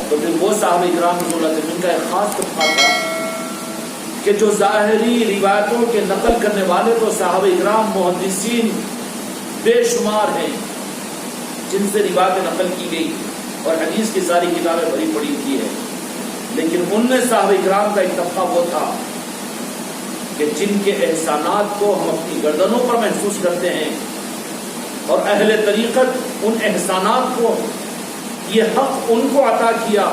تو پھر وہ صحابہ اکرام رضی اللہ عنہم کا ایک خاص طبقہ تھا کہ جو ظاہری روایتوں کے نقل کرنے والے تو صحابہ اکرام محدثین بے شمار ہیں جن سے روایت نقل کی گئی اور حدیث کی ساری کتابیں بھری پڑی کی ہے، لیکن ان میں صحابہ اکرام کا ایک طبقہ وہ تھا کہ جن کے احسانات کو ہم اپنی گردنوں پر محسوس کرتے ہیں، اور اہل طریقت ان احسانات کو، یہ حق ان کو عطا کیا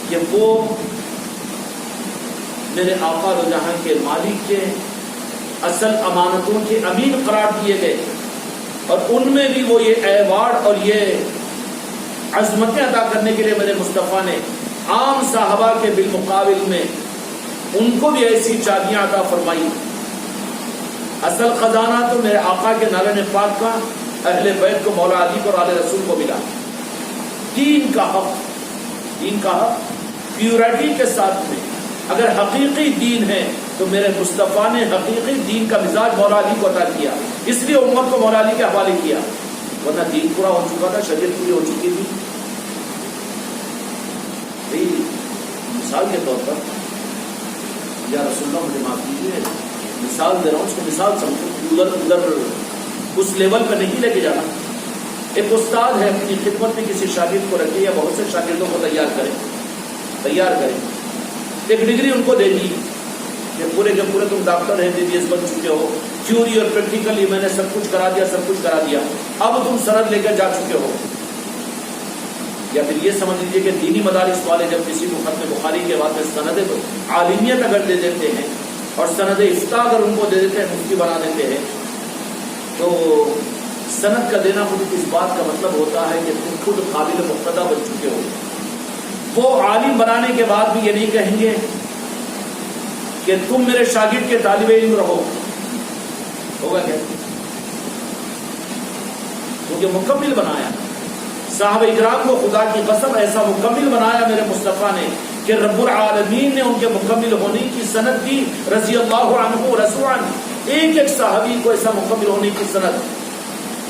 کہ وہ میرے آقا دو جہاں کے مالک کے اصل امانتوں کے امین قرار دیے گئے، اور ان میں بھی وہ یہ ایوارڈ اور یہ عظمتیں عطا کرنے کے لیے میرے مصطفیٰ نے عام صحابہ کے بالمقابل میں ان کو بھی ایسی چابیاں عطا فرمائی۔ اصل خزانہ تو میرے آقا کے نالے پاک کا اہل بیت کو، مولا علی کو اور آل رسول کو ملا۔ دین کا حق پیورٹی کے ساتھ میں، اگر حقیقی دین ہے تو میرے مصطفیٰ نے حقیقی دین کا مزاج مولا علی کو عطا کیا، اس لیے امت کو مولا علی کے حوالے کیا، ورنہ دین پورا ہو چکا تھا، شریعت پوری ہو چکی تھی۔ مثال کے طور پر یا رسول اللہ مجھے معاف کیجیے، مثال دے رہا ہوں، اس کو مثال سمجھو، ادھر اس لیول پہ نہیں لے کے جانا۔ ایک استاد ہے، اپنی خدمت میں کسی شاگرد کو رکھے یا بہت سے شاگردوں کو تیار کریں، ایک ڈگری ان کو دے دی کہ پورے کے پورے تم ڈاکٹر ہیں، MBBS بن چکے ہو، تھیوری اور پریکٹیکلی میں نے سب کچھ کرا دیا، اب تم سند لے کر جا چکے ہو۔ یا پھر یہ سمجھ لیجیے کہ دینی مدارس والے جب کسی کو ختم بخاری کے بعد میں سند عالمیت اگر دے دیتے ہیں اور سند افتاء اگر ان کو دے دیتے ہیں، مفتی بنا دیتے ہیں، تو سند کا دینا خود اس بات کا مطلب ہوتا ہے کہ تم خود قابل مقتدی بن چکے ہو۔ وہ عالم بنانے کے بعد بھی یہ نہیں کہیں گے کہ تم میرے شاگرد کے طالب علم رہو، ہوگا کیا؟ کیونکہ مکمل بنایا صحابہ اکرام کو، خدا کی قسم ایسا مکمل بنایا میرے مصطفیٰ نے کہ رب العالمین نے ان کے مکمل ہونے کی سند دی، رضی اللہ عنہ رضوان، ایک صحابی کو ایسا مکمل ہونے کی سند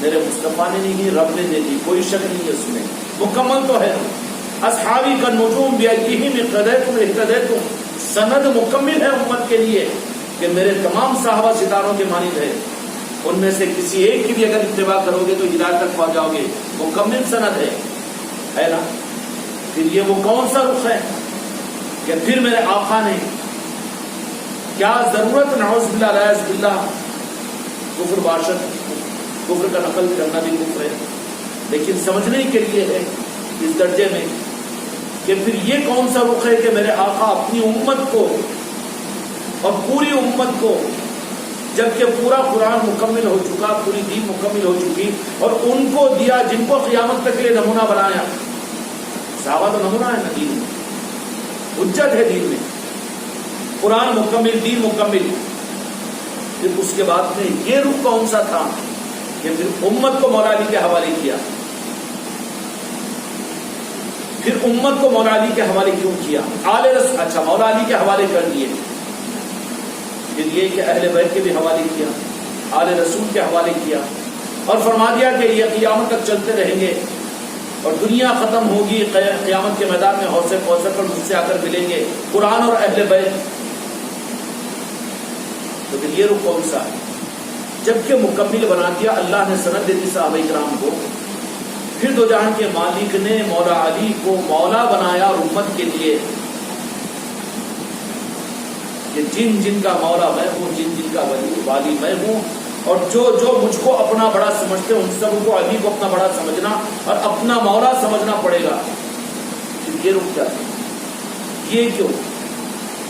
میرے مصطفیٰ نے نہیں، رب نے دے دی، کوئی شک نہیں ہے اس میں، مکمل تو ہے۔ اصحابی کا نجوم بیعتہم اقتدیتم اہتدیتم، سند مکمل ہے امت کے لیے کہ میرے تمام صحابہ ستاروں کے مانند ہے، ان میں سے کسی ایک کی بھی اگر اتباع کرو گے تو ہدایت تک پہنچ جاؤ گے، مکمل سند ہے نا؟ پھر یہ وہ کون سا رخ ہے کہ پھر میرے آقا نے کیا ضرورت، نعوذ باللہ العیاذ باللہ، کفر باشد، کفر کا نقل کرنا بھی کفر ہے، لیکن سمجھنے کے لیے ہے اس درجے میں کہ پھر یہ کون سا رخ ہے کہ میرے آقا اپنی امت کو اور پوری امت کو، جبکہ پورا قرآن مکمل ہو چکا، پوری دین مکمل ہو چکی، اور ان کو دیا جن کو قیامت تک کے لیے نمونہ بنایا۔ صحابہ تو نمونہ ہے نا دین میں، حجت ہے دین میں، قرآن مکمل، دین مکمل۔ پھر اس کے بعد میں یہ رخ کون سا تھا کہ پھر امت کو مولا علی کے حوالے کیا۔ پھر امت کو مولا علی کے حوالے کیوں کیا؟ آل رسول، اچھا مولا علی کے حوالے کر دیے، پھر یہ کہ اہل بیت کے بھی حوالے کیا، آل رسول کے حوالے کیا، اور فرما دیا کہ یہ قیامت تک چلتے رہیں گے، اور دنیا ختم ہوگی، قیامت کے میدان میں حوض کوثر پر مجھ سے آ کر ملیں گے قرآن اور اہل بیت۔ تو پھر یہ رخ کون سا ہے؟ جبکہ مکمل بنا دیا، اللہ نے سند دے دی صحابہ کرام کو، پھر دو جہان کے مالک نے مولا علی کو مولا بنایا اور امت کے لیے کہ جن جن کا مولا میں ہوں، جن جن کا والی میں ہوں، اور جو جو مجھ کو اپنا بڑا سمجھتے ہیں ان سب کو علی کو اپنا بڑا سمجھنا اور اپنا مولا سمجھنا پڑے گا۔ یہ رک جاتے یہ کیوں؟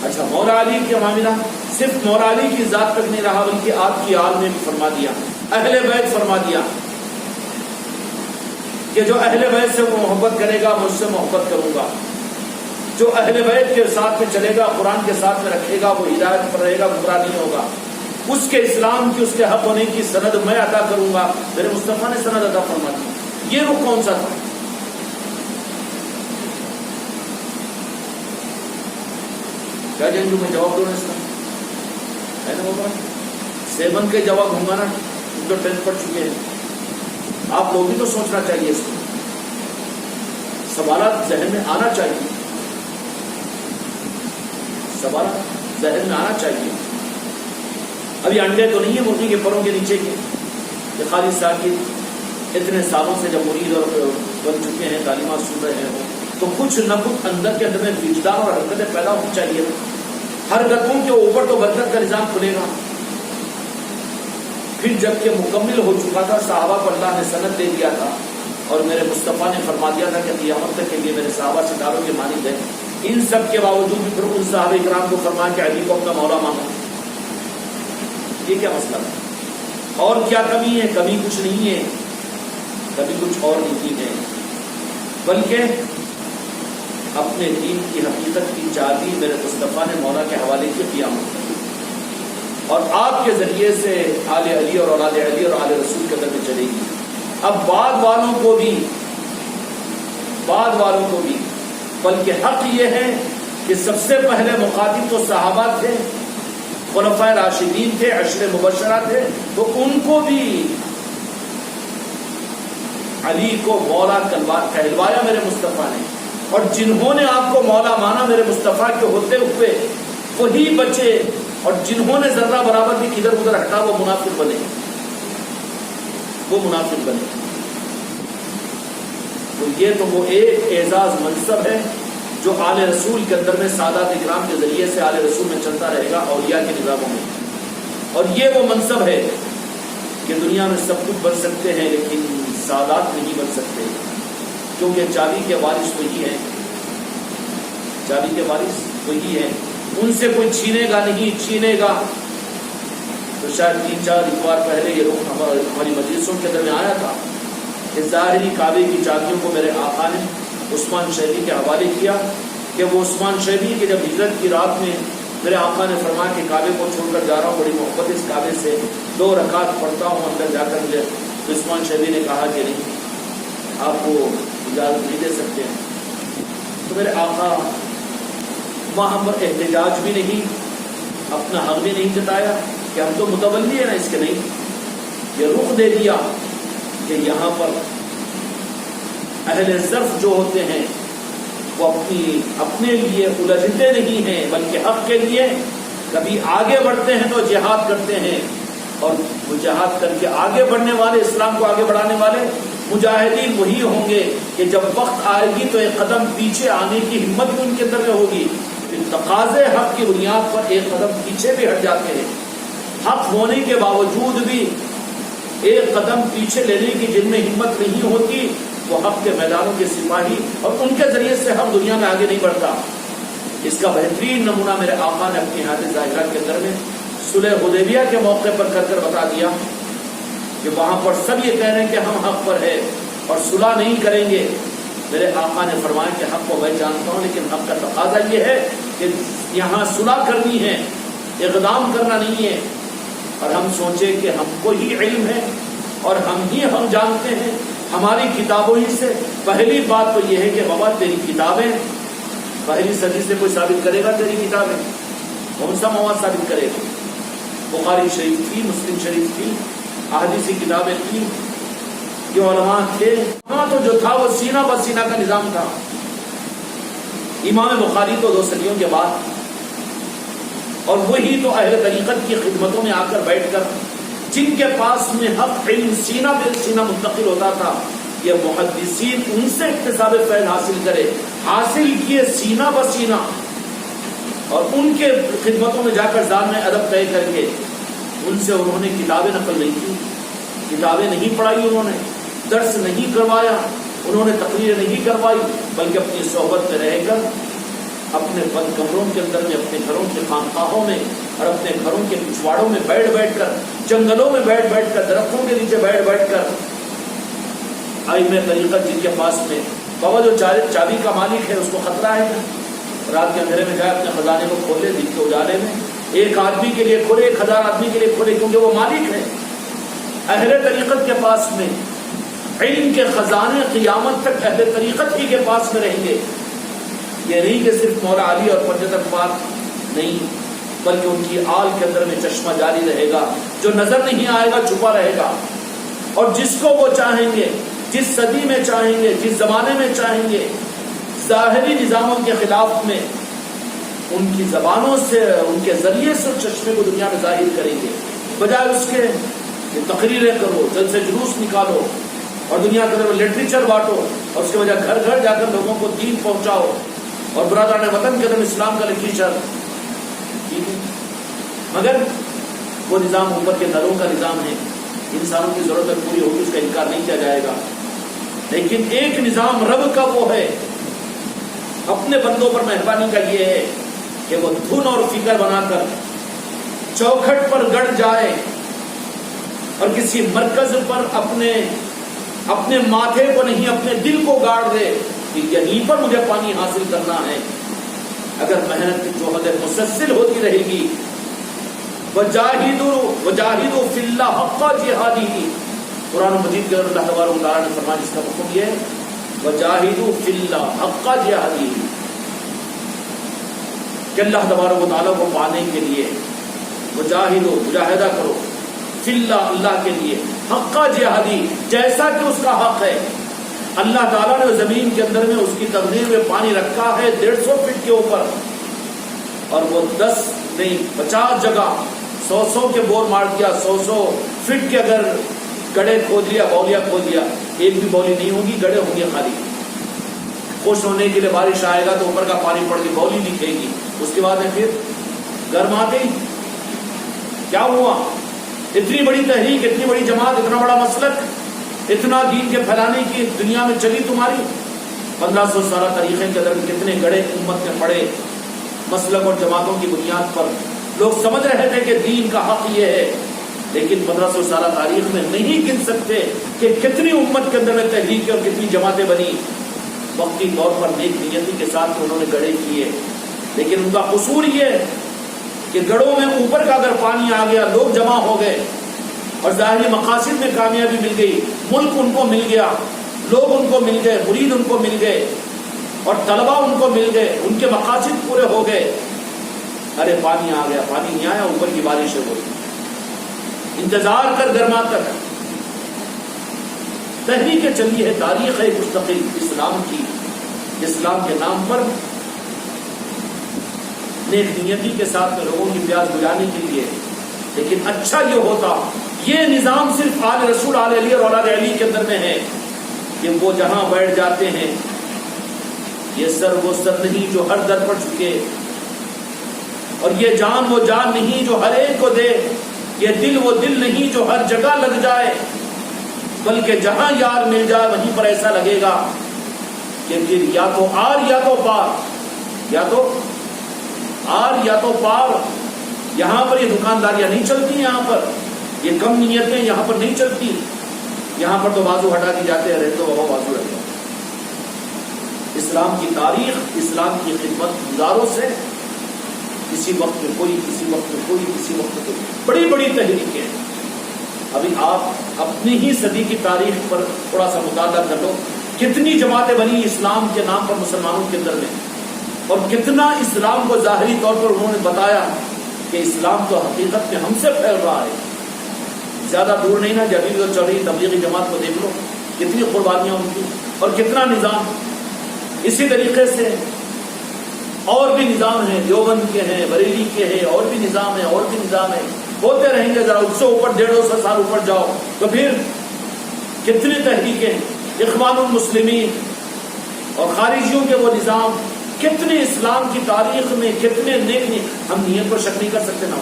اچھا مولا علی کے معاملہ صرف مولا علی کی ذات تک نہیں رہا، بلکہ آپ کی آل میں بھی فرما دیا، اہل بیت فرما دیا کہ جو اہل بیت سے وہ محبت کرے گا مجھ سے محبت کروں گا، جو اہل بیت کے ساتھ میں چلے گا، قرآن کے ساتھ میں رکھے گا، وہ ہدایت پر رہے گا، گمراہ نہیں ہوگا، اس کے اسلام کی، اس کے حق ہونے کی سند میں عطا کروں گا۔ میرے مصطفیٰ نے سند عطا فرما دی۔ یہ رخ کون سا تھا؟ کیا جائیں جو میں جواب دوں اس کا ہے نا ہوگا 7 کے جواب ہوں گا نا، تم تو 10 پڑھ چکے ہیں، آپ لوگ بھی تو سوچنا چاہیے اس کو۔ سوالات ذہن میں آنا چاہیے، سوالات ذہن میں آنا چاہیے۔ ابھی انڈے تو نہیں ہے مرغی کے پروں کے نیچے کے کہ خالد ساکت اتنے سالوں سے جب مرید اور بن چکے ہیں، تعلیمات سن رہے ہیں تو کچھ نہ کچھ اندر کے اندر میں وجدان اور حرکتیں پیدا ہونی چاہیے۔ حرکتوں کے اوپر تو برکت کا نظام کھلے گا۔ پھر جب کہ مکمل ہو چکا تھا، صحابہ کو اللہ نے سند دے دیا تھا اور میرے مصطفیٰ نے فرما دیا تھا کہ قیامت تک کے لیے میرے صحابہ ستاروں کے مانند ہیں۔ ان سب کے باوجود بھی پھر ان صحابہ کرام کو فرمایا کہ علی کو اپنا مولا مانو۔ یہ کیا مسئلہ ہے؟ اور کیا کمی ہے؟ کمی کچھ نہیں ہے، کمی کچھ اور نہیں ہے، بلکہ اپنے دین کی حقیقت کی چابی میرے مصطفیٰ نے مولا کے حوالے کی قیامت کی، اور آپ کے ذریعے سے آل علی اور اولاد علی اور آل رسول کے اندر میں چلے گی۔ اب بعد والوں کو بھی بلکہ حق یہ ہے کہ سب سے پہلے مخاطب تو صحابہ تھے، خلفائے راشدین تھے، عشر مبشرہ تھے، تو ان کو بھی علی کو مولا کہلوایا میرے مصطفیٰ نے، اور جنہوں نے آپ کو مولا مانا میرے مصطفیٰ کے ہوتے ہوئے وہی بچے، اور جنہوں نے ذرہ برابر بھی ادھر ادھر ہٹا وہ منافق بنے۔ تو یہ تو وہ ایک اعزاز منصب ہے جو آل رسول کے اندر میں سادات اکرام کے ذریعے سے آل رسول میں چلتا رہے گا اولیاء کے نظاموں میں۔ اور یہ وہ منصب ہے کہ دنیا میں سب کچھ بن سکتے ہیں لیکن سادات نہیں بن سکتے، کیونکہ چابی کے وارث وہی ہیں، چابی کے وارث وہی ہیں، ان سے کوئی چھینے گا نہیں، چھینے گا تو شاید 3-4 اتوار پہلے یہ رخ ہماری مجلسوں کے اندر میں آیا تھا کہ ظاہری کعبے کی چابیوں کو میرے آقا نے عثمان شیبی کے حوالے کیا، کہ وہ عثمان شیبی کے جب ہجرت کی رات میں میرے آقا نے فرمایا کہ کعبے کو چھوڑ کر جا رہا ہوں، بڑی محبت اس کعبے سے 2 رکعت پڑھتا ہوں اندر جا کر مجھے، تو عثمان شیبی نے کہا کہ نہیں، آپ کو اجازت نہیں دے سکتے ہیں۔ تو میرے آقا وہاں پر احتجاج بھی نہیں، اپنا حق بھی نہیں جتایا کہ ہم تو متولی ہیں نا اس کے، نہیں، یہ رخ دے دیا کہ یہاں پر اہل ظرف جو ہوتے ہیں وہ اپنے لیے الجھتے نہیں ہیں، بلکہ حق کے لیے کبھی آگے بڑھتے ہیں تو جہاد کرتے ہیں، اور وہ جہاد کر کے آگے بڑھنے والے، اسلام کو آگے بڑھانے والے مجاہدین وہی ہوں گے کہ جب وقت آئے گی تو ایک قدم پیچھے آنے کی ہمت بھی ان کے اندر میں ہوگی۔ تقاضے حق کی بنیاد پر ایک قدم پیچھے بھی ہٹ جاتے ہیں، حق ہونے کے باوجود بھی ایک قدم پیچھے لینے کی جن میں ہمت نہیں ہوتی وہ حق کے میدانوں کے سپاہی، اور ان کے ذریعے سے ہم دنیا میں آگے نہیں بڑھتا۔ اس کا بہترین نمونہ میرے آقا نے اپنی حیات ظاہرہ کے اندر میں صلح حدیبیہ کے موقع پر کر بتا دیا کہ وہاں پر سب یہ کہہ رہے ہیں کہ ہم حق پر ہیں اور صلح نہیں کریں گے۔ میرے آقا نے فرمایا کہ حق کو میں جانتا ہوں، لیکن حق کا تقاضا یہ ہے کہ یہاں صلح کرنی ہے، اقدام کرنا نہیں ہے۔ اور ہم سوچے کہ ہم کو ہی علم ہے اور ہم جانتے ہیں ہماری کتابوں ہی سے۔ پہلی بات تو یہ ہے کہ بابا تیری کتابیں پہلی صدی سے کوئی ثابت کرے گا؟ تیری کتابیں کون سا مواد ثابت کرے گا؟ بخاری شریف تھی، مسلم شریف تھی، احادیثی کتابیں تھیں، جو علماء تھے، ہاں تو جو تھا وہ سینہ بہ سینہ کا نظام تھا۔ امام بخاری تو 2 صدیوں کے بعد، اور وہی تو اہل طریقت کی خدمتوں میں آ کر بیٹھ کر جن کے پاس میں حق علم سینہ بہ سینہ منتقل ہوتا تھا، یہ محدثین ان سے اکتساب فیض حاصل کرے، حاصل کیے سینہ بہ سینہ، اور ان کے خدمتوں میں جا کر ذات میں ادب طے کر کے ان سے انہوں نے کتابیں نقل نہیں کی، کتابیں نہیں پڑھائی، انہوں نے درس نہیں کروایا، انہوں نے تقریر نہیں کروائی، بلکہ اپنی صحبت میں رہ کر اپنے بند کمروں کے اندر میں، اپنے گھروں کے خانقاہوں میں اور اپنے گھروں کے پچھواڑوں میں بیٹھ کر، جنگلوں میں بیٹھ کر، درختوں کے نیچے بیٹھ کر ائمہ طریقت جن کے پاس میں بابا جو چابی کا مالک ہے اس کو خطرہ ہے، رات کے اندھیرے میں جائے اپنے خزانے کو کھولے، دن کے اجالے میں 1 آدمی کے لیے کھولے، 1000 آدمی کے لیے کھولے، کیونکہ وہ مالک ہے۔ اہل طریقت کے پاس میں علم کے خزانے قیامت تک اہل طریقت ہی کے پاس میں رہیں گے۔ یہ نہیں کہ صرف مولا علی اور پنجت اخبار نہیں، بلکہ ان کی آل کے اندر میں چشمہ جاری رہے گا، جو نظر نہیں آئے گا چھپا رہے گا، اور جس کو وہ چاہیں گے، جس صدی میں چاہیں گے، جس زمانے میں چاہیں گے، ظاہری نظاموں کے خلاف میں ان کی زبانوں سے، ان کے ذریعے سے چشمے کو دنیا میں ظاہر کریں گے، بجائے اس کے کہ تقریریں کرو، جلسے جلوس نکالو اور دنیا کے اندر لٹریچر بانٹو، اور اس کے وجہ گھر گھر جا کر لوگوں کو دین پہنچاؤ اور برادران وطن کے اندر اسلام کا لٹریچر. مگر وہ نظام اوپر کے نروں کا نظام ہے، انسانوں کی ضرورت پوری ہوگی اس کا انکار نہیں کیا جائے گا. لیکن ایک نظام رب کا وہ ہے، اپنے بندوں پر مہربانی کا یہ ہے کہ وہ دھن اور فکر بنا کر چوکھٹ پر گڑ جائے اور کسی مرکز پر اپنے ماتھے کو نہیں، اپنے دل کو گاڑ دے کہ یہیں پر مجھے پانی حاصل کرنا ہے. اگر محنت کی جوہد مسلسل ہوتی رہے گی، وجاہدوا فی اللہ حق جہادہ، قرآن مجید کے اللہ تبارک و تعالیٰ نے فرمایا جس کا حکم یہ ہے وجاہدوا فی اللہ حق جہادہ، کہ اللہ تبارک و تعالیٰ کو پانے کے لیے وجاہدوا، مجاہدہ کرو، فی اللہ، اللہ کے لیے، حق جہادی، جیسا کہ اس کا حق ہے. اللہ تعالیٰ نے زمین کے اندر میں اس کی تقدیر میں پانی رکھا ہے 150 فٹ کے اوپر، اور وہ 10 نہیں 50 جگہ 100 کے بور مار دیا، 100 فٹ کے اگر گڑھے کھود لیا، بولیا کھود لیا، ایک بھی بولی نہیں ہوگی، گڑھے ہوں گے خالی. خوش ہونے کے لیے بارش آئے گا تو اوپر کا پانی پڑ کے بولی نکلے گی، اس کے بعد پھر گرم آ گئی. کیا ہوا؟ اتنی بڑی تحریک، اتنی بڑی جماعت، اتنا بڑا مسلک، اتنا دین کے پھیلانے کی دنیا میں چلی تمہاری. 1500 سالہ تاریخیں کے اندر کتنے گڑھے امت میں پڑے مسلک اور جماعتوں کی بنیاد پر. لوگ سمجھ رہے تھے کہ دین کا حق یہ ہے، لیکن 1500 سالہ تاریخ میں نہیں گن سکتے کہ کتنی امت کے اندر میں تحریکیں اور کتنی جماعتیں بنی. وقتی طور پر نیک نیتی کے ساتھ انہوں نے گڑھے کیے، لیکن ان کا قصور یہ کہ گڑھوں میں اوپر کا اگر پانی آ گیا، لوگ جمع ہو گئے اور ظاہری مقاصد میں کامیابی مل گئی، ملک ان کو مل گیا، لوگ ان کو مل گئے، مرید ان کو مل گئے اور طلبہ ان کو مل گئے، ان کے مقاصد پورے ہو گئے. ارے پانی آ گیا، پانی نہیں آیا، اوپر کی بارش ہو گئی، انتظار کر گرما کر. تحریک چلی ہے، تاریخ ہے مستقل اسلام کی، اسلام کے نام پر نیک نیتی کے ساتھ میں لوگوں کی پیاس بجھانے کے لیے. لیکن اچھا یہ ہوتا، یہ نظام صرف آل رسول، آل علی اور اولاد علی کے اندر میں ہے کہ وہ جہاں بیٹھ جاتے ہیں، یہ سر وہ سر نہیں جو ہر در پر چکے، اور یہ جان وہ جان نہیں جو ہر ایک کو دے، یہ دل وہ دل نہیں جو ہر جگہ لگ جائے، بلکہ جہاں یار مل جائے وہیں پر ایسا لگے گا کہ پھر یا تو آر یا تو پار، یا تو آر یا تو پار. یہاں پر یہ دکانداریاں نہیں چلتی، یہاں پر یہ کم نیتیں یہاں پر نہیں چلتی، یہاں پر تو بازو ہٹا دی جاتے ہیں، رہتے بابا بازو رہتے. اسلام کی تاریخ، اسلام کی خدمت گزاروں سے کسی وقت میں کوئی، کسی وقت میں کوئی، کسی وقت میں کوئی، بڑی بڑی تحریکیں. ابھی آپ اپنی ہی صدی کی تاریخ پر تھوڑا سا مطالعہ کر لو، کتنی جماعتیں بنی اسلام کے نام پر مسلمانوں کے اندر میں، اور کتنا اسلام کو ظاہری طور پر انہوں نے بتایا کہ اسلام تو حقیقت میں ہم سے پھیل رہا ہے. زیادہ دور نہیں نا، جبھی بھی چل رہی تبلیغی جماعت کو دیکھ لو، کتنی قربانیاں ان کی اور کتنا نظام. اسی طریقے سے اور بھی نظام ہیں، دیوبند کے ہیں، بریلی کے ہیں، اور بھی نظام ہیں، اور بھی نظام ہیں، ہوتے رہیں گے. ذرا اس سے اوپر 150 سال اوپر جاؤ تو پھر کتنی تحریکیں، اخوان المسلمین اور خارجیوں کے وہ نظام، کتنے اسلام کی تاریخ میں کتنے نیک نیک. ہم نیت پر شک نہیں کر سکتے نا،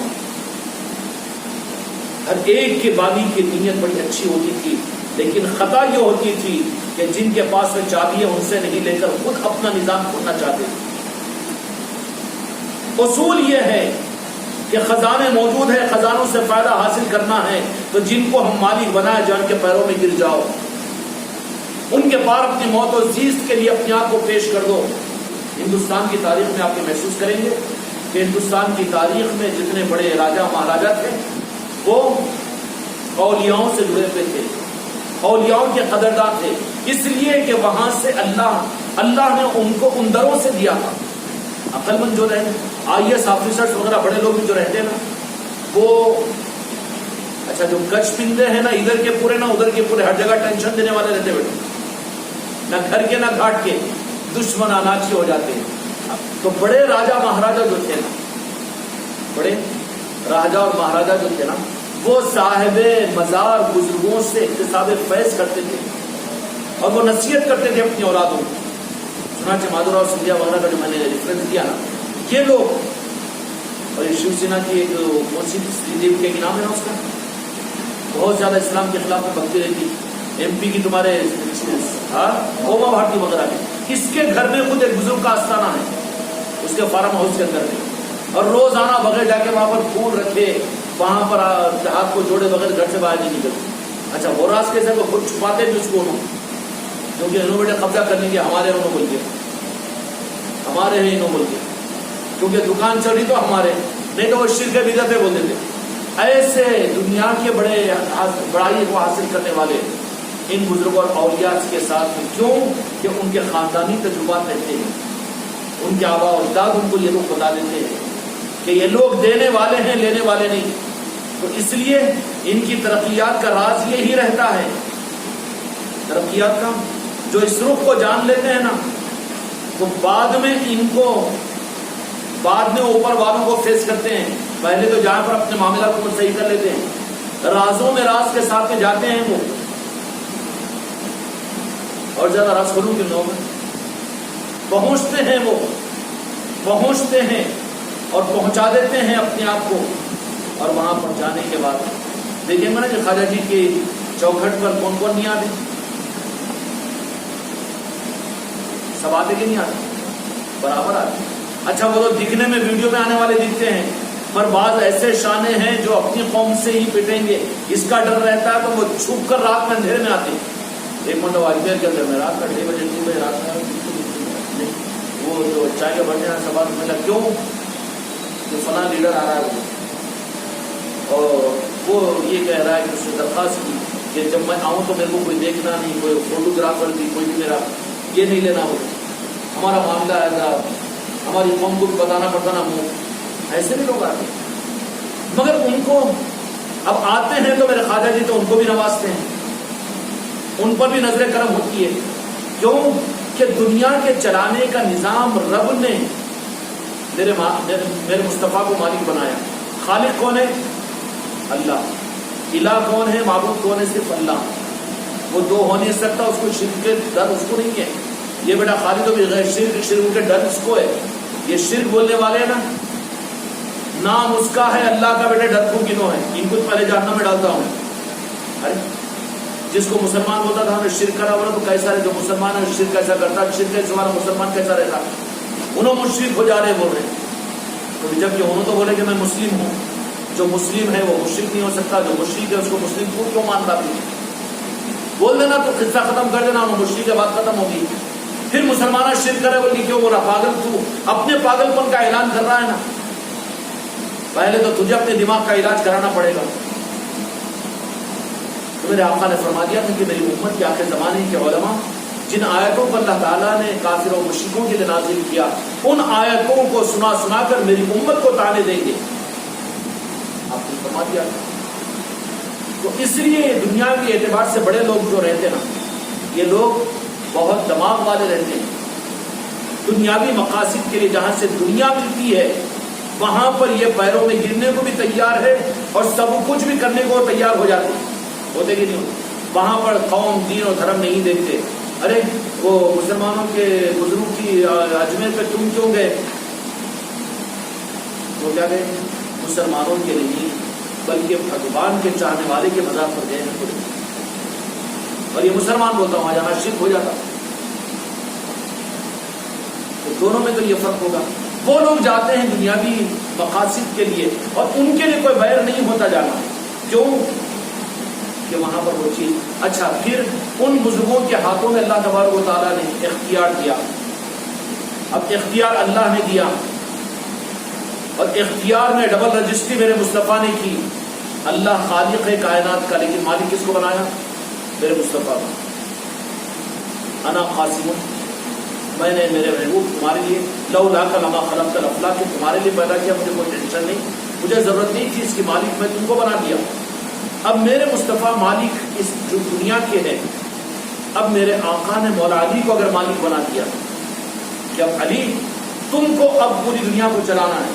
ہر ایک کے بانی کی نیت بڑی اچھی ہوتی تھی، لیکن خطا یہ ہوتی تھی کہ جن کے پاس میں چابی ہے ان سے نہیں لے کر خود اپنا نظام کھولنا چاہتے تھے. اصول یہ ہے کہ خزانے موجود ہیں، خزانوں سے فائدہ حاصل کرنا ہے تو جن کو ہم مالک بنائے جان کے پیروں میں گر جاؤ، ان کے پار اپنی موت و زیست کے لیے اپنے آپ کو پیش کر دو. ہندوستان کی تاریخ میں آپ یہ محسوس کریں گے کہ ہندوستان کی تاریخ میں جتنے بڑے راجا مہاراجا تھے وہ اولیاؤں سے جڑے ہوئے تھے، اولیاؤں کے قدردان تھے، اس لیے کہ وہاں سے اللہ نے ان کو ان دروں سے دیا تھا. عقل مند جو رہے، IAS آفیسرز وغیرہ بڑے لوگ بھی جو رہتے ہیں نا، وہ اچھا جو گچ پندے ہیں نا، ادھر کے پورے نہ ادھر کے پورے، ہر جگہ ٹینشن دینے والے رہتے بیٹھے، نہ گھر کے نہ گھاٹ کے. دشمن اناچی ہو جاتے ہیں. تو بڑے راجا مہاراجا جو تھے نا، بڑے راجا اور مہاراجا جو تھے نا، وہ صاحب مزار بزرگوں سے اکتساب فیض کرتے تھے اور وہ نصیحت کرتے تھے اپنی اولادوں کو. چنانچہ مادھو راؤ سندھیا وغیرہ کا جو میں نے ریفرنس دیا نا، یہ لوگ، اور یہ شیو سینا کی ایک کون سی دیو کے نام ہے نا، اس کا بہت زیادہ اسلام کے خلاف میں بکتی رہتی، ایم پی کی تمہارے اوما بھارتی وغیرہ کی، اس کے گھر میں خود ایک بزرگ کا آستانہ ہے، اس کے فارم ہاؤس کے اندر میں، اور روزانہ بغیر جا کے وہاں پر پھول رکھے، وہاں پر ہاتھ کو جوڑے بغیر گھر سے باہر نہیں نکلتے. اچھا وہ راز کیسے وہ خود چھپاتے بھی اس کو انہوں، کیونکہ انہوں بیٹے قبضہ کرنے کے ہمارے انہوں بول کے، ہمارے ہیں انہوں بول کے، کیونکہ دکان چل رہی تو ہمارے، نہیں تو وہ شرک بدعت ہے بول دیتے. ایسے دنیا کے بڑے بڑائی کو حاصل کرنے والے ان بزرگوں اور اولیاء کے ساتھ میں، کیوں کہ ان کے خاندانی تجربات رہتے ہیں، ان کے آبا و اجداد ان کو یہ لوگ بتا دیتے ہیں کہ یہ لوگ دینے والے ہیں، لینے والے نہیں. تو اس لیے ان کی ترقیات کا راز یہی رہتا ہے، ترقیات کا جو اس رخ کو جان لیتے ہیں نا، تو بعد میں ان کو بعد میں اوپر والوں کو فیس کرتے ہیں. پہلے تو جہاں پر اپنے معاملات کو صحیح کر لیتے ہیں، رازوں میں راز کے ساتھ میں جاتے ہیں وہ، اور زیادہ راز کھولوں کے لوگ پہنچتے ہیں، وہ پہنچتے ہیں اور پہنچا دیتے ہیں اپنے آپ کو. اور وہاں پر جانے کے بعد دیکھیں گے نا کہ خواجہ جی کی چوکھٹ پر کون کون نہیں آتے، سب آتے کہ نہیں آتے؟ برابر آتے. اچھا وہ تو دکھنے میں ویڈیو میں آنے والے دکھتے ہیں، پر بعض ایسے شانے ہیں جو اپنی قوم سے ہی پٹیں گے، اس کا ڈر رہتا ہے تو وہ چھپ کر رات میں اندھیرے میں آتے ہیں. ایک منڈو اجمیر کے اندر میں رات کا 2:30 بجے 3 بجے رات میں وہ جو چائے کے بڑھنے کا سوال ملا، کیوں کہ فلاں لیڈر آ رہا ہے اور وہ یہ کہہ رہا ہے کہ اس نے درخواست کی کہ جب میں آؤں تو میرے کو کوئی دیکھنا نہیں، کوئی فوٹوگرافر بھی کوئی بھی میرا یہ نہیں لینا ہو، ہمارا معاملہ ایسا، ہماری قوم کو بھی بتانا پڑتا نا منہ. ایسے بھی لوگ آتے ہیں، مگر ان کو اب آتے ہیں تو میرے خواجہ جی تو ان کو بھی نوازتے ہیں، ان پر بھی نظر کرم ہوتی ہے. کیوں کہ دنیا کے چلانے کا نظام رب نے میرے مصطفیٰ کو مالک بنایا. خالق کون ہے؟ اللہ. الہ کون ہے؟ معبود کون ہے؟ صرف اللہ. وہ دو ہو نہیں سکتا، اس کو شرک کے ڈر اس کو نہیں ہے. یہ بیٹا خالد و بغیر شرک کے ڈر اس کو ہے. یہ شرک بولنے والے ہیں نا، نام اس کا ہے اللہ کا، بیٹے ڈر کو کنوں ہے، ان کو پہلے جہنم میں ڈالتا ہوں. ارے جس کو مسلمان بولتا تھا ہمیں شرک کرا بولا تو کیسا ہے، جو مسلمان ہے شرک کیسا کرتا، شرک کے سوال مسلمان کیسا رہتا، انہوں مشرک ہو جا رہے بول رہے. تو جب کہ انہوں تو بولے کہ میں مسلم ہوں، جو مسلم ہے وہ مشرک نہیں ہو سکتا، جو مشرک ہے اس کو مسلم کیوں مانتا بھی بول دینا تو قصہ ختم کر دینا، وہ مشرک کے بات ختم ہوگی. پھر مسلمانہ شرک کرے بولے کیوں بولا، پاگل تو اپنے پاگل پن کا اعلان کر رہا ہے نا. پہلے تو تجھے اپنے دماغ کا علاج کرانا پڑے گا. تو میرے آقا نے فرما دیا تھا کہ میری امت کے آخر زمانے کے علماء جن آیتوں کو اللہ تعالیٰ نے کافروں و مشرکوں کے لیے نازل کیا، ان آیتوں کو سنا سنا کر میری امت کو تانے دیں گے. آپ نے فرما دیا تھا. تو اس لیے دنیا کے اعتبار سے بڑے لوگ جو رہتے نا، یہ لوگ بہت دماغ والے رہتے ہیں. دنیاوی مقاصد کے لیے جہاں سے دنیا ملتی ہے وہاں پر یہ پیروں میں گرنے کو بھی تیار ہے اور سب کچھ بھی کرنے کو تیار ہو جاتے ہوتے کہ نہیں ہوتے. وہاں پر قوم دین اور دھرم نہیں دیکھتے. ارے وہ مسلمانوں کے بزرگ کی اجمیر پہ تم کیوں گئے؟ وہ کیا گئے؟ مسلمانوں کے نہیں بلکہ بھگوان کے چاہنے والے کے مزار پر گئے ہیں. اور یہ مسلمان بولتا ہوں آ جانا شرک ہو جاتا. تو دونوں میں تو یہ فرق ہوگا. وہ لوگ جاتے ہیں دنیاوی مقاصد کے لیے اور ان کے لیے کوئی بیر نہیں ہوتا جانا. کیوں کہ وہاں پر وہ چیز. اچھا پھر ان بزرگوں کے ہاتھوں میں اللہ تبارک و تعالیٰ نے اختیار دیا. اب اختیار اللہ نے دیا اور اختیار میں ڈبل رجسٹری میرے مصطفیٰ نے کی. اللہ خالق ہے کائنات کا، لیکن مالک کس کو بنایا؟ میرے مصطفیٰ کو. انا قاسم، میں نے میرے محبوب تمہارے لیے لولا لما خلقت الافلاک، کہ تمہارے لیے پیدا کیا، مجھے کوئی ٹینشن نہیں، مجھے ضرورت نہیں تھی اس کی، مالک میں تم کو بنا دیا. اب میرے مصطفیٰ مالک اس جو دنیا کے ہے، اب میرے آقا نے مولا علی کو اگر مالک بنا دیا کہ اب علی تم کو اب پوری دنیا کو چلانا ہے.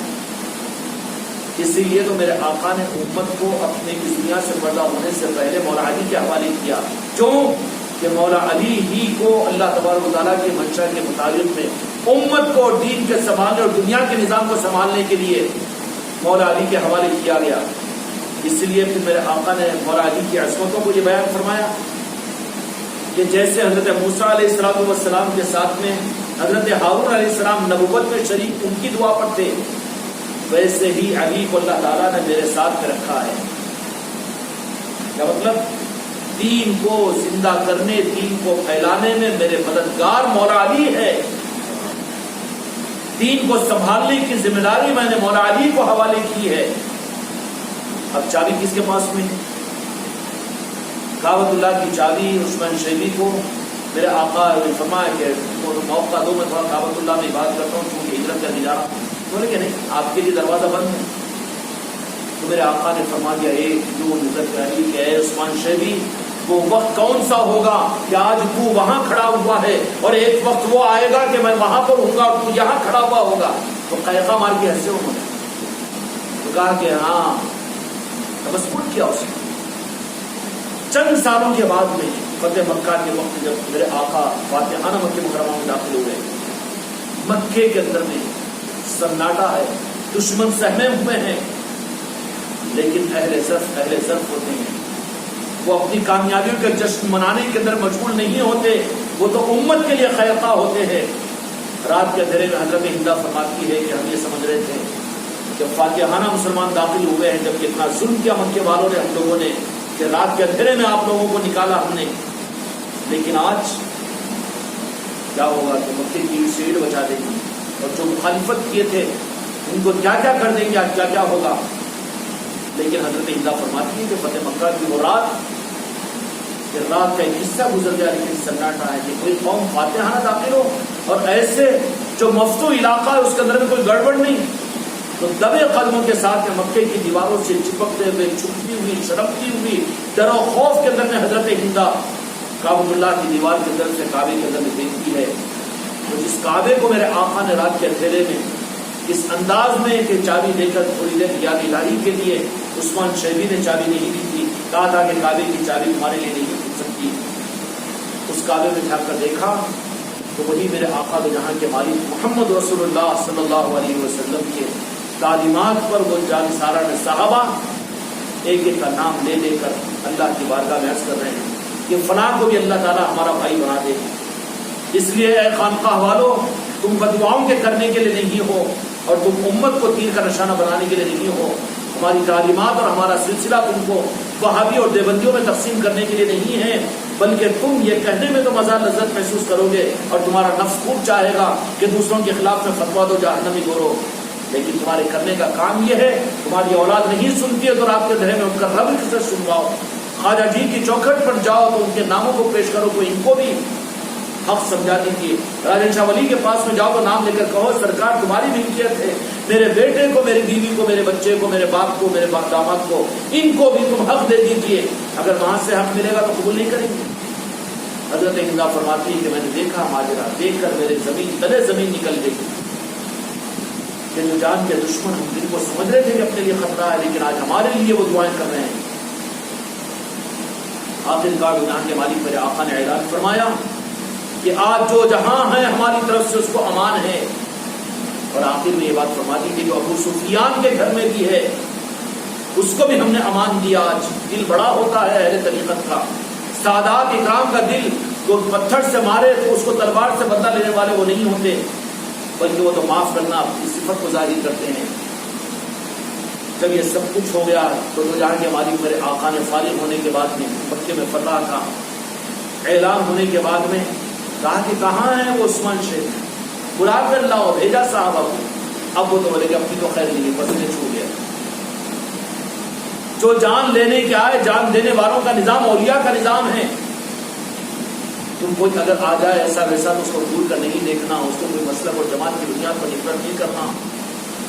اسی لیے تو میرے آقا نے امت کو اپنے اس دنیا سے پردہ ہونے سے پہلے مولا علی کے حوالے کیا. کیوں کہ مولا علی ہی کو اللہ تبارک و تعالیٰ کی منشا کے مطابق میں امت کو دین کے سنبھالنے اور دنیا کے نظام کو سنبھالنے کے لیے مولا علی کے حوالے کیا گیا. اس لیے پھر میرے آقا نے مولا علی کی عصمتوں کو یہ بیان فرمایا کہ جیسے حضرت موسیٰ علیہ السلام کے ساتھ میں حضرت ہارون علیہ السلام نبوت میں شریک ان کی دعا پر تھے، ویسے ہی علی کو اللہ تعالیٰ نے میرے ساتھ میں رکھا ہے. کیا مطلب؟ دین کو زندہ کرنے، دین کو پھیلانے میں میرے مددگار مولا علی ہے. دین کو سنبھالنے کی ذمہ داری میں نے مولا علی کو حوالے کی ہے. اب چابی کس کے پاس میں؟ کعبۃ اللہ کی چابی عثمان شیبی کو میرے آقا نے فرمایا کہ موقع دو، میں تھوڑا کعبۃ اللہ میں عبادت کرتا ہوں کیونکہ ہجرت کرنے جا رہا ہوں. بولے کہ نہیں، آپ کے لیے دروازہ بند ہے. تو میرے آقا نے فرما دیا ایک دو نظر کری کہ اے عثمان شیبی، وہ وقت کون سا ہوگا کہ آج تو وہاں کھڑا ہوا ہے اور ایک وقت وہ آئے گا کہ میں وہاں پر ہوں گا اور تو یہاں کھڑا ہوا ہوگا. تو قیقہ مار کے ہنسے انہوں نے، تو کہا کہ ہاں تبسم کیا اس نے. چند سالوں کے بعد میں فتح مکہ کے وقت جب میرے آقا فاتحانہ مکہ مکرمہ میں داخل ہوئے، مکے کے اندر میں سناٹا ہے، دشمن سہمے ہوئے ہیں، لیکن اہل ظرف ہوتے ہیں. وہ اپنی کامیابیوں کے جشن منانے کے اندر مشغول نہیں ہوتے، وہ تو امت کے لیے خیرخواہ ہوتے ہیں. رات کے اندھیرے میں حضرت ہندہ فرماتی ہے کہ ہم یہ سمجھ رہے تھے جب فاتحانہ مسلمان داخل ہوئے ہیں، جب اتنا ظلم کیا مکے والوں نے ہم لوگوں نے کہ رات کے اندھیرے میں آپ لوگوں کو نکالا ہم نے، لیکن آج کیا ہوگا کہ مکے کی سیڑھ بچا دیں گے اور جو مخالفت کیے تھے ان کو کیا کیا کر دیں گے، آج کیا کیا ہوگا. لیکن حضرت ہندہ فرماتی ہے کہ فتح مکہ کی وہ رات کا ایک حصہ گزر گیا لیکن سناٹا ہے کہ کوئی قوم فاتحانہ داخل ہو اور ایسے جو مفتو علاقہ ہے اس کے اندر میں کوئی گڑبڑ نہیں، تو دبے قدموں کے ساتھ مکے کی دیواروں سے چپکتے ہوئے، چھپتی ہوئی، شرکتی ہوئی، ڈر و خوف کے اندر میں حضرت ہندہ کعبۃ اللہ کی دیوار کے اندر سے کعبے کے اندر میں دیکھتی ہے. تو جس کعبے کو میرے آقا نے رات کے اندھیرے میں اس انداز میں کہ چابی دے کر تھوڑی دیر یاد الہی کے لیے عثمان شیبی نے چابی نہیں دی تھی، کہا تھا کہ کعبے کی چابی تمہارے لیے نہیں کھل سکتی. اس کعبے میں جھانک کر دیکھا تو وہی میرے آقا دو جہاں کے مالک محمد رسول اللہ صلی اللہ علیہ وسلم کے تعلیمات پر وہ جانسارا نے صحابہ ایک ایک کا نام لے لے کر اللہ کی بارگاہ میں عرض کر رہے ہیں کہ فلاں کو بھی اللہ تعالیٰ ہمارا بھائی بنا دے. اس لیے اے خانقاہ والو، تم بددعاؤں کے کرنے کے لیے نہیں ہو اور تم امت کو تیر کا نشانہ بنانے کے لیے نہیں ہو. ہماری تعلیمات اور ہمارا سلسلہ تم کو وہابی اور دیوبندیوں میں تقسیم کرنے کے لیے نہیں ہے، بلکہ تم یہ کہنے میں تو مزہ لذت محسوس کرو گے اور تمہارا نفس خوب چاہے گا کہ دوسروں کے خلاف میں فتوا دو، جہنمی گورو. لیکن تمہارے کرنے کا کام یہ ہے، تمہاری اولاد نہیں سنتی ہے تو رات کے اندھیرے میں ان کا رب سے سنواؤ. خواجہ جی کی چوکھٹ پر جاؤ تو ان کے ناموں کو پیش کرو، تو ان کو بھی حق سمجھا دیجیے. راجن شاہ ولی کے پاس میں جاؤ تو نام لے کر کہو سرکار تمہاری ملکیت ہے، میرے بیٹے کو، میری بیوی کو، میرے بچے کو، میرے باپ کو، میرے داماد کو، ان کو بھی تم حق دے دیجیے. اگر وہاں سے حق ملے گا تو قبول نہیں کریں گے. حضرت ہندہ فرماتی ہے کہ میں نے دیکھا ماجرا، دیکھ کر میرے زمین تلے زمین نکل گئی کہ جو جان کے دشمن ہم جن کو سمجھ رہے تھے کہ اپنے لیے خطرہ ہے، لیکن آج ہمارے لیے وہ دعائیں کر رہے ہیں. آخرکار جہاں کے مالک میرے آقا نے اعلان فرمایا کہ آج جو جہاں ہے ہماری طرف سے اس کو امان ہے. اور آخر میں یہ بات فرما دی کہ جو ابو سفیان کے گھر میں بھی ہے اس کو بھی ہم نے امان دیا. آج دل بڑا ہوتا ہے اہل طریقت کا. سادات اکرام کا دل جو پتھر سے مارے تو اس کو تلوار سے بدلہ لینے والے وہ نہیں ہوتے، بلکہ وہ تو معاف کرنا اپنی صفت کو ظاہر کرتے ہیں. جب یہ سب کچھ ہو گیا تو دو جہاں کے مالک میرے آقا نے فارغ ہونے کے بعد میں مکے میں فتح کا اعلان ہونے کے بعد میں کہا کہ کہاں ہے وہ عثمان شیخ، بلا کر لاؤ. بھیجا صحابہ کو. اب وہ تو بولے کہ اپنی تو خیر نہیں، بس نے چھو گیا. جو جان لینے کے آئے، جان دینے والوں کا نظام اولیاء کا نظام ہے. تم کوئی اگر آ جائے ایسا ویسا تو اس کو دور کر نہیں دیکھنا، اس کو کوئی مسلک اور جماعت کی بنیاد پر نفرت نہیں کرنا،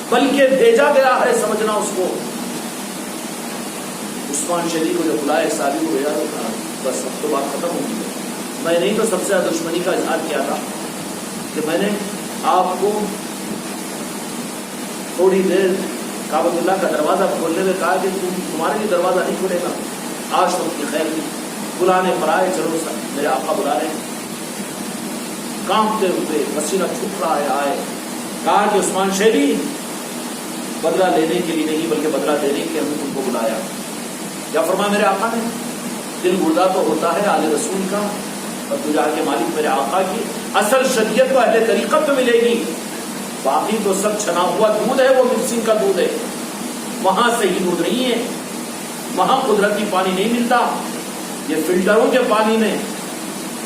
بلکہ بھیجا گیا ہے سمجھنا اس کو. عثمان شیخ کو جو بلائے صحابی کو بھیجا تو بس اب تو بات ختم ہوگی. میں نہیں تو سب سے زیادہ دشمنی کا اظہار کیا تھا کہ میں نے آپ کو تھوڑی دیر کعبۃ اللہ کا دروازہ کھولنے میں کہا کہ تمہارے لیے دروازہ نہیں کھلے گا، آج تم کی خیر نہیں، بلانے پر آئے، چلو میرے آقا بلا رہے ہیں، کانپتے ہوئے پسینہ چھوٹ رہا ہے، آئے، کہا کہ عثمان شیری بدلہ لینے کے لیے نہیں بلکہ بدلہ دینے کے لیے ہم نے تم کو بلایا۔ کیا فرمایا میرے آقا نے؟ دل گردہ تو ہوتا ہے آل رسول کا، اور دجا کے مالک میرے آقا کی اصل شریعت تو اہل طریقت میں ملے گی، باقی تو سب چھنا ہوا دودھ ہے، وہ مکسنگ کا دودھ ہے، وہاں صحیح دودھ نہیں ہے، وہاں قدرتی پانی نہیں ملتا، یہ فلٹروں کے پانی میں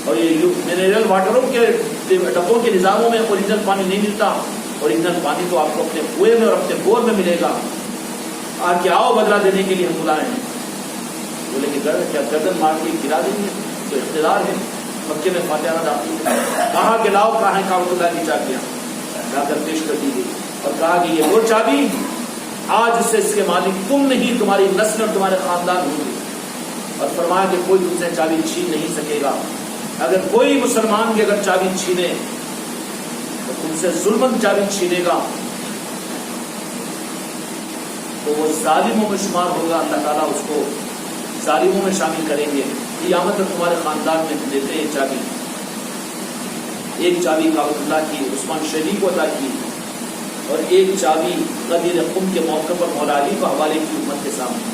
اور یہ منرل واٹروں کے ڈبوں کے نظاموں میں اوریجنل پانی نہیں ملتا، اوریجنل پانی تو آپ کو اپنے کنویں میں اور اپنے بور میں ملے گا۔ آ کے آؤ بدلہ دینے کے لیے ہم بلا رہے ہیں۔ بولے کہ کیا گردن مار کے گرا دیں گے؟ تو اقتدار ہے، مکے میں فاتحہ نہ ڈالتی، کہا کہ لاؤ کہاں ہے کعبۃ اللہ کی چابیاں، لا کر پیش کر دی گئی اور کہا کہ یہ وہ چابی آج سے اس کے مالک تم نہیں، تمہاری نسل اور تمہارے خاندان ہوں گے، اور فرمایا کہ کوئی تم سے چابی چھین نہیں سکے گا، اگر کوئی مسلمان کی اگر چابی چھینے تو تم سے ظلمن چابی چھینے گا تو وہ ظالموں میں شمار ہوگا، اللہ تعالیٰ اس کو ظالموں میں شامل کریں گے، قیامت تک تمہارے خاندان میں دیتے ہیں چابی۔ ایک چابی کعبۃ اللہ کی عثمان شیری کو عطا کی اور ایک چابی غدیر قم کے موقع پر مولا علی کو حوالے کی امت کے سامنے۔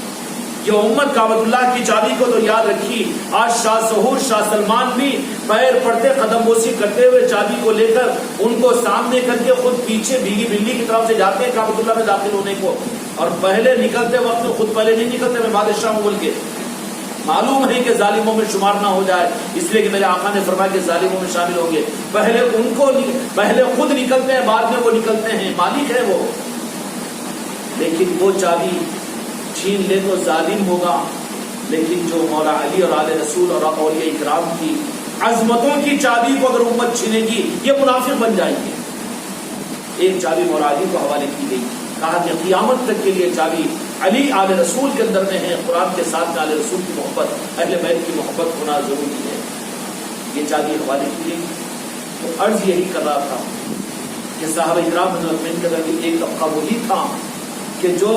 یہ امت کعبۃ اللہ کی چابی کو تو یاد رکھی، آج شاہ سہور شاہ سلمان بھی پیر پڑتے قدم بوسی کرتے ہوئے چابی کو لے کر ان کو سامنے کر کے خود پیچھے بھیگی بلی کی طرف سے جاتے ہیں کعبۃ اللہ میں داخل ہونے کو، اور پہلے نکلتے وقت میں خود پہلے نہیں نکلتے، میں بادشاہ ہوں بول کے، معلوم ہے کہ ظالموں میں شمار نہ ہو جائے، اس لیے کہ میرے آقا نے فرمایا کہ ظالموں میں شامل ہوں گے، پہلے خود نکلتے ہیں، بعد میں وہ نکلتے ہیں، مالک ہے وہ، لیکن وہ چابی چھین لے تو ظالم ہوگا، لیکن جو مولا علی اور آل رسول اور اولیاء اکرام کی عظمتوں کی چابی کو اگر امت چھینے گی یہ منافق بن جائیں گے۔ ایک چابی مولا علی کو حوالے کی گئی، کہا کہ قیامت تک کے لیے چابی علی آل رسول کے اندر میں ہے، قرآن کے ساتھ آل رسول کی محبت، اہل بیت کی محبت ہونا ضروری ہے، یہ چابی حوالے کی گئی۔ تو عرض یہی کر رہا تھا کہ صحابہ کرام رضی اللہ عنہم ایک طبقہ وہی تھا کہ جو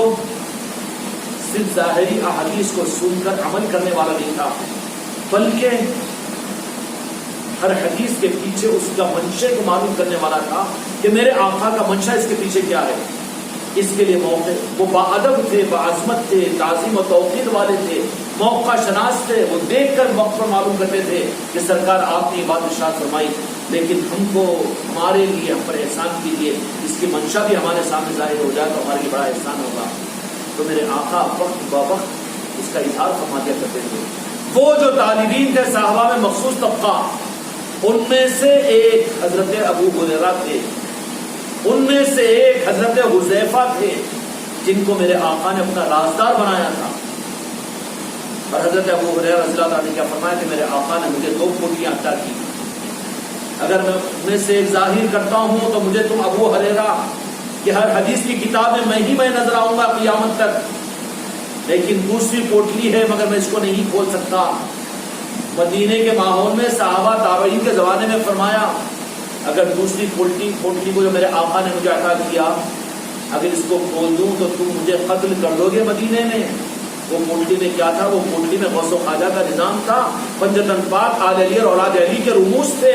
صرف ظاہری احادیث کو سن کر عمل کرنے والا نہیں تھا، بلکہ ہر حدیث کے پیچھے اس کا منشے کو معلوم کرنے والا تھا کہ میرے آقا کا منشا اس کے پیچھے کیا ہے، اس کے لیے موقع، وہ باادب تھے، باعظمت تھے، تعظیم و توقیر والے تھے، موقع شناس تھے، وہ دیکھ کر وقت پر معلوم کرتے تھے کہ سرکار آپ نے یہ بات ارشاد فرمائی، لیکن ہم کو ہمارے لیے ہم پر احسان کیجیے، اس کی منشا بھی ہمارے سامنے ظاہر ہو جائے تو ہمارے لیے بڑا احسان ہوگا۔ تو میرے آقا وقت با وقت اس کا اظہار فرما دیا کرتے تھے۔ وہ جو طالبین تھے صحابہ میں مخصوص طبقہ، ان میں سے ایک حضرت ابو ہریرہ تھے، ان میں سے ایک حضرت حذیفہ تھے، جن کو میرے آقا نے اپنا رازدار بنایا تھا۔ اور حضرت ابو ہریرہ رضی اللہ عنہ نے کیا فرمایا کہ میرے آقا نے مجھے 2 کوٹیاں عطا کی، اگر میں ان میں سے ایک ظاہر کرتا ہوں تو مجھے تم ابو ہریرہ کہ ہر حدیث کی کتاب میں ہی میں نظر آؤں گا قیامت تک، لیکن دوسری پوٹلی ہے مگر میں اس کو نہیں کھول سکتا۔ مدینے کے ماحول میں صحابہ تابعین کے زمانے میں فرمایا اگر دوسری پوٹلی کو جو میرے آقا نے مجھے عطا کیا اگر اس کو کھول دوں تو تم مجھے قتل کر دو گے مدینے میں۔ وہ پوٹلی میں کیا تھا؟ وہ پوٹلی میں غوث و خواجہ کا نظام تھا، پنجتن پاک، آل علی اور اولاد علی کے رموز تھے،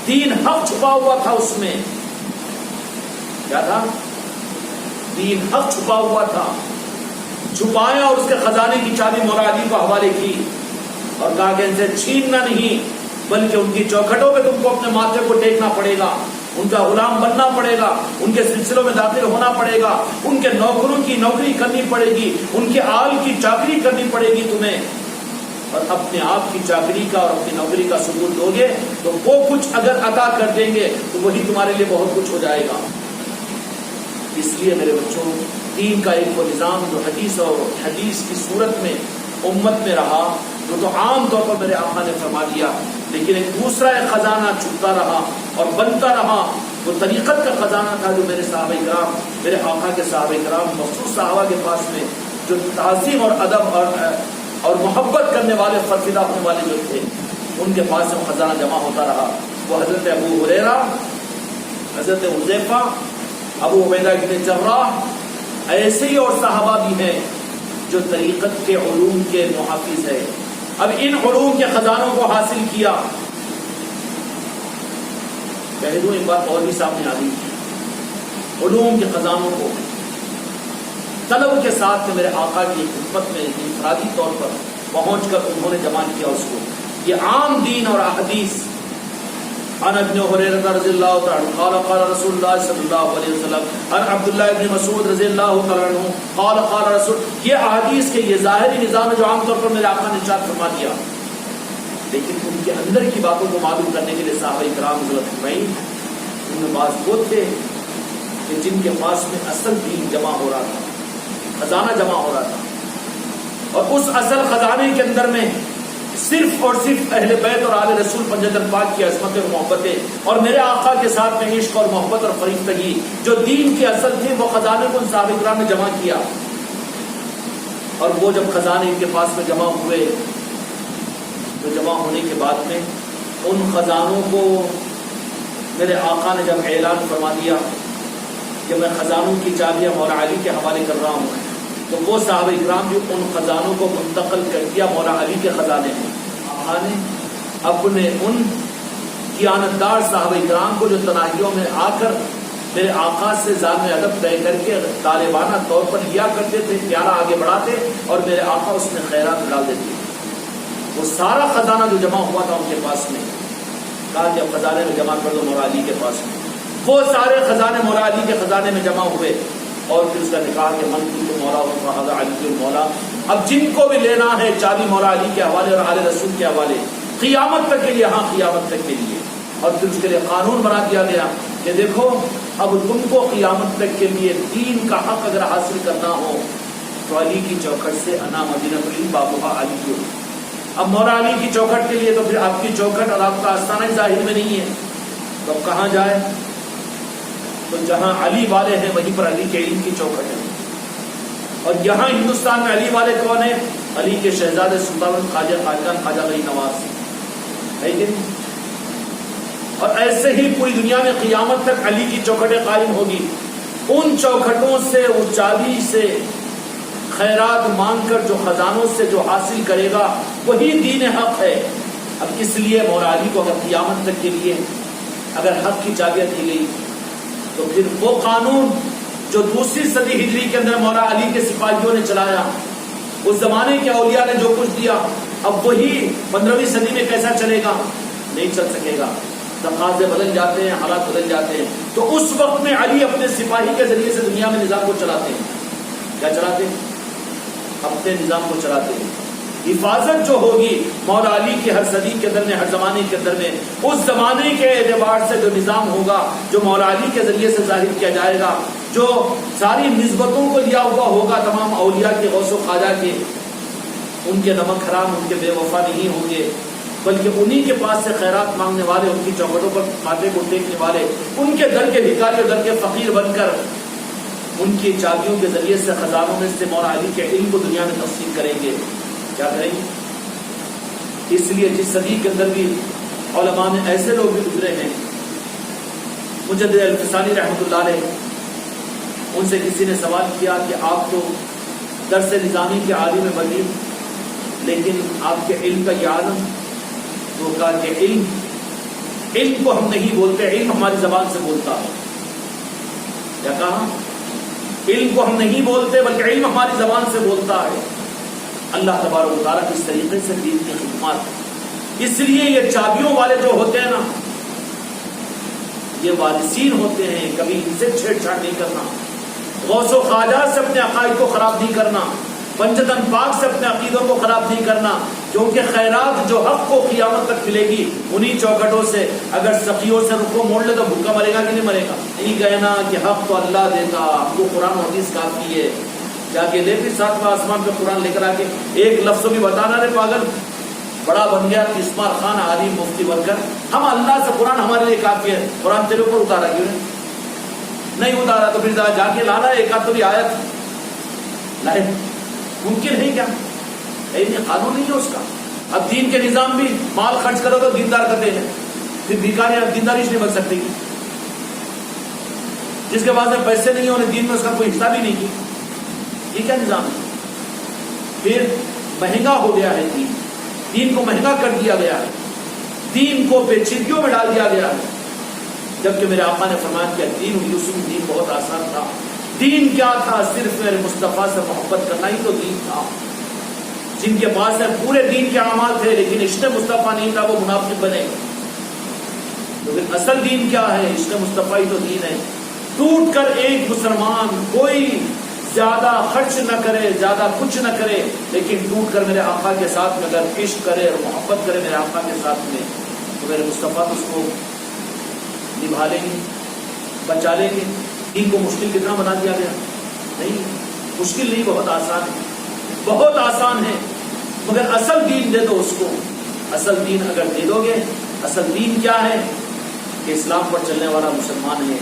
3 حق چھپا ہوا تھا اس میں۔ کیا تھا؟ 3 حق چھپا ہوا تھا، چھپایا اور اس کے خزانے کی چابی مولا علی کو حوالے کی اور کہا کہ ان سے چھیننا نہیں بلکہ ان کی چوکھٹوں پہ تم کو اپنے ماتھے کو ٹیکنا پڑے گا، ان کا غلام بننا پڑے گا، ان کے سلسلوں میں داخل ہونا پڑے گا، ان کے نوکروں کی نوکری کرنی پڑے گی، ان کے آل کی چاکری کرنی پڑے گی تمہیں، اور اپنے آپ کی چاکری کا اور اپنی نوکری کا ثبوت دو گے تو وہ کچھ اگر عطا کر دیں گے تو وہی تمہارے لیے بہت کچھ ہو جائے گا۔ اس لیے میرے بچوں، دین کا ایک وہ نظام جو حدیث اور حدیث کی صورت میں امت میں رہا جو تو عام طور پر میرے آقا نے فرما دیا، لیکن ایک دوسرا ایک خزانہ چھپتا رہا اور بنتا رہا، وہ طریقت کا خزانہ تھا جو میرے صحابہ کرام، میرے آقا کے صحابہ کرام، مخصوص صحابہ کے پاس میں جو تعظیم اور ادب اور محبت کرنے والے، فرفدہ ہونے والے جو تھے، ان کے پاس میں خزانہ جمع ہوتا رہا۔ وہ حضرت ابو ہریرہ حضرت حذیفہ، ابو عبیدہ بن جراح، ایسے ہی اور صحابہ بھی ہیں جو طریقت کے علوم کے محافظ ہے. اب ان علوم کے خزانوں کو حاصل کیا. کہہ دوں ایک بات اور بھی سامنے آ گئی، علوم کے خزانوں کو طلب کے ساتھ میرے آقا کی خدمت میں انفرادی طور پر پہنچ کر انہوں نے جمع کیا اس کو. یہ عام دین اور احادیث. عن ابن هريرة رضی اللہ تعالی عنہ قال قال رسول اللہ صلی اللہ علیہ وسلم عن عبداللہ ابن مسعود رضی اللہ تعالی عنہ قال قال رسول. یہ احادیث کے یہ ظاہری نظام ہے جو عام طور پر میرے آقا نے ارشاد فرما دیا، لیکن ان کے اندر کی باتوں کو معلوم کرنے کے لیے صحابہ کرام ضرورت فرمائی. ان میں بعض وہ تھے کہ جن کے پاس میں اصل دین جمع ہو رہا تھا، خزانہ جمع ہو رہا تھا، اور اس اصل خزانے کے اندر میں صرف اور صرف اہل بیت اور آل رسول پنجتن پاک کی عظمت اور محبتیں اور میرے آقا کے ساتھ میں عشق اور محبت اور فریفتگی جو دین کی اصل تھی، وہ خزانے کو ان صحابہ کرام نے جمع کیا. اور وہ جب خزانے ان کے پاس میں جمع ہوئے تو جمع ہونے کے بعد میں ان خزانوں کو میرے آقا نے جب اعلان فرما دیا کہ میں خزانوں کی چابیاں مولا علی کے حوالے کر رہا ہوں، تو وہ صحابہ کرام بھی ان خزانوں کو منتقل کر دیا مولا علی کے خزانے میں. آقا نے اپنے ان دیانتدار صحابہ کرام کو جو تنہائیوں میں آ کر میرے آقا سے ذات ادب طے کر کے طالبانہ طور پر لیا کرتے تھے، پیارا آگے بڑھاتے اور میرے آقا اس میں خیرات ڈال دیتے. وہ سارا خزانہ جو جمع ہوا تھا ان کے پاس میں، کہا کہ اب خزانے میں جمع کر دو مولا علی کے پاس میں. وہ سارے خزانے مولا علی کے خزانے میں جمع ہوئے اور پھر اس کا نکاح کہ من کی تو مولا ہو فہذا علی المولا. اب جن کو بھی لینا ہے چابی مولا علی کے حوالے اور آل رسول کے حوالے قیامت تک کے لیے، ہاں قیامت تک کے لیے. اور پھر اس کے لیے قانون بنا دیا گیا کہ دیکھو اب تم کو قیامت تک کے لیے دین کا حق اگر حاصل کرنا ہو تو علی کی چوکھٹ سے انا مدینہ بابوہا علی کی. اب مولا علی کی چوکھٹ کے لیے تو پھر آپ کی چوکھٹ اور آپ کا آستانہ ظاہر میں نہیں ہے، تو اب کہاں جائے؟ تو جہاں علی والے ہیں وہیں پر علی کے علم کی چوکھٹ ہے. اور یہاں ہندوستان میں علی والے کون ہیں؟ علی کے شہزادے سلطان خواجہ خاقان خواجہ غنی نواز ہے کہ نہیں؟ اور ایسے ہی پوری دنیا میں قیامت تک علی کی چوکھٹیں قائم ہوگی. ان چوکھٹوں سے، اس چابی سے خیرات مانگ کر جو خزانوں سے جو حاصل کرے گا وہی دین حق ہے. اب اس لیے مولا علی کو اگر قیامت تک کے لیے اگر حق کی چابیاں دی گئی تو پھر وہ قانون جو دوسری صدی ہجری کے اندر مولا علی کے سپاہیوں نے چلایا، اس زمانے کے اولیاء نے جو کچھ دیا، اب وہی 15ویں صدی میں کیسا چلے گا؟ نہیں چل سکے گا. تقاضے بدل جاتے ہیں، حالات بدل جاتے ہیں. تو اس وقت میں علی اپنے سپاہی کے ذریعے سے دنیا میں نظام کو چلاتے ہیں. کیا چلاتے ہیں؟ اپنے نظام کو چلاتے ہیں. حفاظت جو ہوگی مولا علی کی ہر صدی کے اندر میں، ہر زمانے کے اندر میں، اس زمانے کے اعتبار سے جو نظام ہوگا، جو مولا علی کے ذریعے سے ظاہر کیا جائے گا، جو ساری نسبتوں کو لیا ہوا ہوگا تمام اولیاء کے، غوث و خواجہ کے، ان کے نمک حرام، ان کے بے وفا نہیں ہوں گے، بلکہ انہی کے پاس سے خیرات مانگنے والے، ان کی چوکھٹوں پر ماتھے کو ٹیکنے والے، ان کے در کے بھکاری اور در کے فقیر بن کر ان کی چابیوں کے ذریعے سے خزانوں میں سے مولا علی کے علم کو دنیا میں تقسیم کریں گے. کیا کریں گے؟ اس لیے جس صدی کے اندر بھی علماء میں ایسے لوگ بھی گزرے ہیں، مجدد الفسانی رحمۃ اللہ علیہ، ان سے کسی نے سوال کیا کہ آپ تو درس نظامی کے عالم بلیم، لیکن آپ کے علم کا یہ عالم، تو کہا کہ علم کو ہم نہیں بولتے، علم ہماری زبان سے بولتا ہے. کیا کہا؟ علم کو ہم نہیں بولتے بلکہ علم ہماری زبان سے بولتا ہے. اللہ تبارک و تعالیٰ کس طریقے سے دین کی خدمات. اس لیے یہ چابیوں والے جو ہوتے ہیں نا، یہ وارثین ہوتے ہیں. کبھی ان سے چھیڑ چھاڑ نہیں کرنا، غوث و خواجہ سے اپنے عقائد کو خراب نہیں کرنا، پنجتن پاک سے اپنے عقیدوں کو خراب نہیں کرنا، کیونکہ خیرات جو حق کو قیامت تک ملے گی انہی چوکھٹوں سے. اگر سخیوں سے رخ کو موڑ لے تو بھوکا مرے گا کہ نہیں مرے گا؟ نہیں کہنا کہ حق تو اللہ دیتا، ہم کو قرآن و حدیث کافی ہے. جا کے لے پھر ساتواں آسمان پہ قرآن لے کر آ کے ایک لفظ بھی بتانا، رے پاگل بڑا بن گیا اسمار خان عالم مفتی بن کر. ہم اللہ سے قرآن ہمارے لیے کافی ہے، قرآن تیرے اوپر اتارا کیوں نہیں اتارا؟ تو پھر جا کے لانا ایک آدھ تو بھی آیت لائے. ممکن ہے کیا؟ قانون نہیں ہے اس کا. اب دین کے نظام بھی مال خرچ کرو تو دیندار کرتے ہیں، پھر بھیکاری دینداری نہیں بن سکتی. جس کے پاس میں پیسے نہیں ہیں انہیں دین میں اس کا کوئی حصہ بھی نہیں کیا؟ یہ کیا نظام ہے؟ پھر مہنگا ہو گیا ہے دین کو مہنگا کر دیا گیا ہے، دین کو پیچیدگیوں میں ڈال دیا گیا ہے، جبکہ میرے آقا نے فرمایا کہ دین یوسف، دین بہت آسان تھا۔ دین کیا تھا؟ صرف میرے مصطفیٰ سے محبت کرنا ہی تو دین تھا۔ جن کے پاس ہے پورے دین کے اعمال تھے لیکن عشق مصطفیٰ نہیں تھا، وہ منافق بنے۔ لیکن اصل دین کیا ہے؟ عشق مصطفیٰ ہی تو دین ہے۔ ٹوٹ کر ایک مسلمان کوئی زیادہ خرچ نہ کرے، زیادہ کچھ نہ کرے، لیکن ٹوٹ کر میرے آقا کے ساتھ میں اگر عشق کرے اور محبت کرے میرے آقا کے ساتھ میں، تو میرے مصطفیٰ تو اس کو نبھا لیں گے، بچا لیں گے۔ دین کو مشکل کتنا بنا دیا گیا؟ نہیں، مشکل نہیں، بہت آسان ہے، بہت آسان ہے، مگر اصل دین دے دو اس کو۔ اصل دین اگر دے دو گے، اصل دین کیا ہے کہ اسلام پر چلنے والا مسلمان ہے،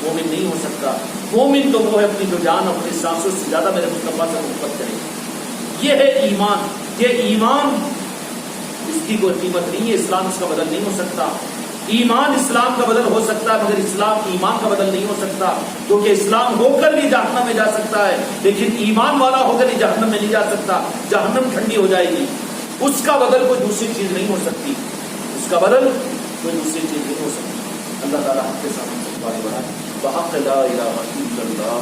مومن نہیں ہو سکتا۔ مومن تو وہ ہے اپنی جو جان اپنی سانسوں سے زیادہ میرے مصطفیٰ سے محبت کرے۔ یہ ہے ایمان، یہ ایمان، اس کی کوئی قیمت نہیں ہے، اسلام اس کا بدل نہیں ہو سکتا۔ ایمان اسلام کا بدل ہو سکتا ہے مگر اسلام ایمان کا بدل نہیں ہو سکتا، کیونکہ اسلام ہو کر بھی جہنم میں جا سکتا ہے لیکن ایمان والا ہو کر ہی جہنم میں نہیں جا سکتا۔ جہنم ٹھنڈی ہو جائے گی، اس کا بدل کوئی دوسری چیز نہیں ہو سکتی، اس کا بدل کوئی دوسری چیز نہیں ہو سکتی۔ اللہ تعالیٰ ہم کے سامنے بڑھائے بحق لا الہ الا اللہ۔